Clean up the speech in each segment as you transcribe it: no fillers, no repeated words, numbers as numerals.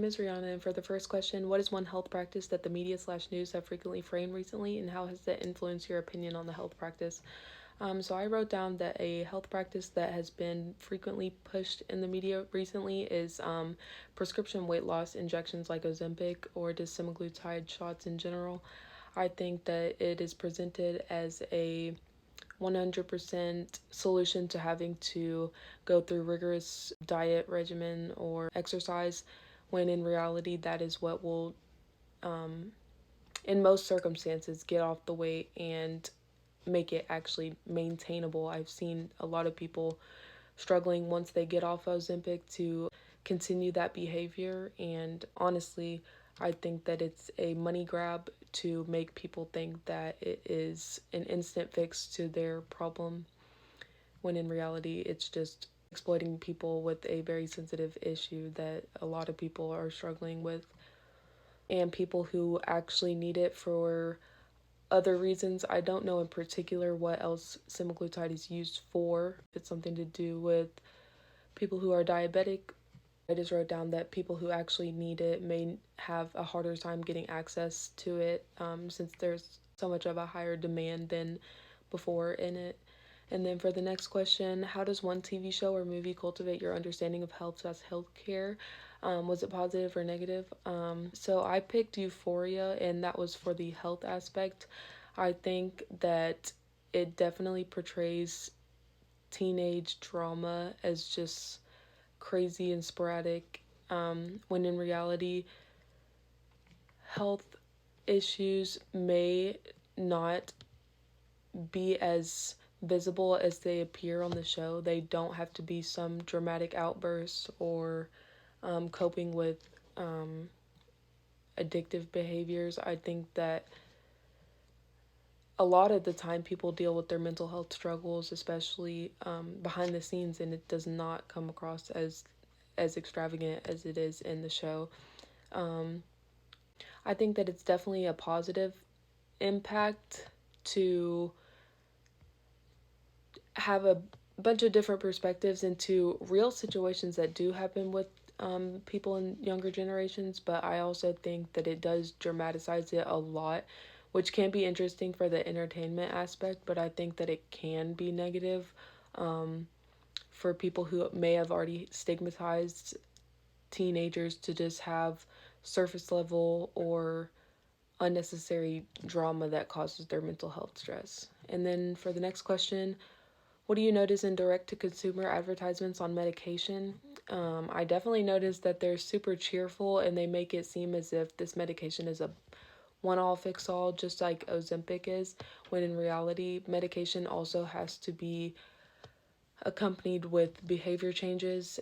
is Rihanna, and for the first question, what is one health practice that the media/news have frequently framed recently, and how has that influenced your opinion on the health practice? So I wrote down that a health practice that has been frequently pushed in the media recently is prescription weight loss injections like Ozempic or just semaglutide shots in general. I think that it is presented as a 100% solution to having to go through rigorous diet regimen or exercise, when in reality that is what will in most circumstances get off the weight and make it actually maintainable. I've seen a lot of people struggling once they get off Ozempic to continue that behavior, and honestly I think that it's a money grab to make people think that it is an instant fix to their problem, when in reality it's just exploiting people with a very sensitive issue that a lot of people are struggling with, and people who actually need it for other reasons. I don't know in particular what else semaglutide is used for. If it's something to do with people who are diabetic, I just wrote down that people who actually need it may have a harder time getting access to it, since there's so much of a higher demand than before in it. And then for the next question, how does one TV show or movie cultivate your understanding of health as healthcare? Was it positive or negative? So I picked Euphoria, and that was for the health aspect. I think that it definitely portrays teenage drama as just crazy and sporadic, when in reality, health issues may not be as visible as they appear on the show. They don't have to be some dramatic outbursts or coping with addictive behaviors. I think that a lot of the time people deal with their mental health struggles, especially behind the scenes, and it does not come across as extravagant as it is in the show. I think that it's definitely a positive impact to have a bunch of different perspectives into real situations that do happen with people in younger generations, but I also think that it does dramatize it a lot, which can be interesting for the entertainment aspect, but I think that it can be negative for people who may have already stigmatized teenagers to just have surface level or unnecessary drama that causes their mental health stress. And then for the next question, what do you notice in direct to consumer advertisements on medication? I definitely noticed that they're super cheerful and they make it seem as if this medication is a one all fix all, just like Ozempic is, when in reality, medication also has to be accompanied with behavior changes,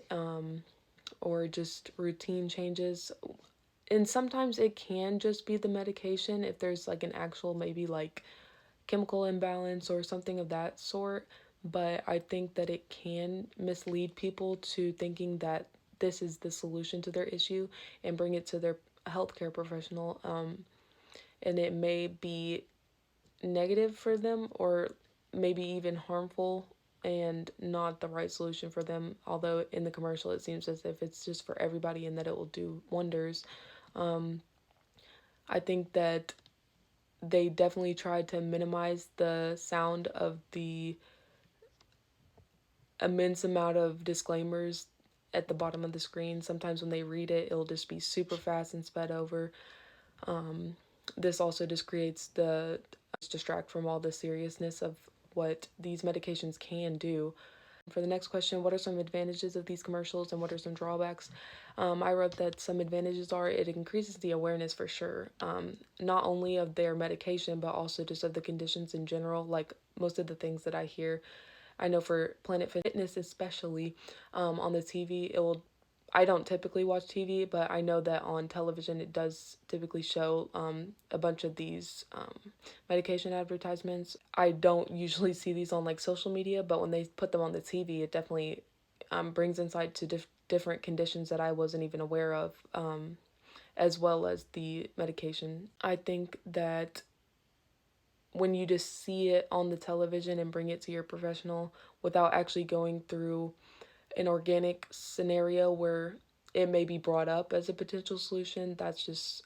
or just routine changes. And sometimes it can just be the medication if there's like an actual, maybe like chemical imbalance or something of that sort. But I think that it can mislead people to thinking that this is the solution to their issue and bring it to their healthcare professional. And it may be negative for them or maybe even harmful and not the right solution for them. Although in the commercial it seems as if it's just for everybody and that it will do wonders. I think that they definitely tried to minimize the sound of the immense amount of disclaimers at the bottom of the screen. Sometimes when they read it, it'll just be super fast and sped over. This also just creates the distract from all the seriousness of what these medications can do. For the next question, what are some advantages of these commercials and what are some drawbacks? I wrote that some advantages are it increases the awareness for sure, not only of their medication, but also just of the conditions in general. Like most of the things that I hear, I know for Planet Fitness especially, on the TV, it will. I don't typically watch TV, but I know that on television it does typically show a bunch of these medication advertisements. I don't usually see these on like social media, but when they put them on the TV, it definitely brings insight to different conditions that I wasn't even aware of, as well as the medication. I think that when you just see it on the television and bring it to your professional without actually going through an organic scenario where it may be brought up as a potential solution, that's just,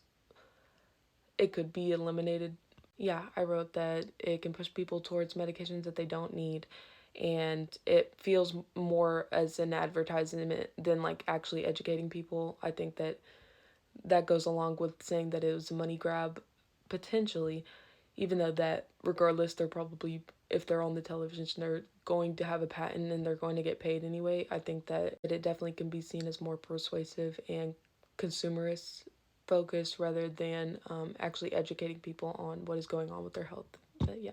it could be eliminated. Yeah, I wrote that it can push people towards medications that they don't need, and it feels more as an advertisement than like actually educating people. I think that that goes along with saying that it was a money grab, potentially, even though that regardless, they're probably, if they're on the television, they're going to have a patent and they're going to get paid anyway. I think that it definitely can be seen as more persuasive and consumerist focused rather than actually educating people on what is going on with their health. But yeah.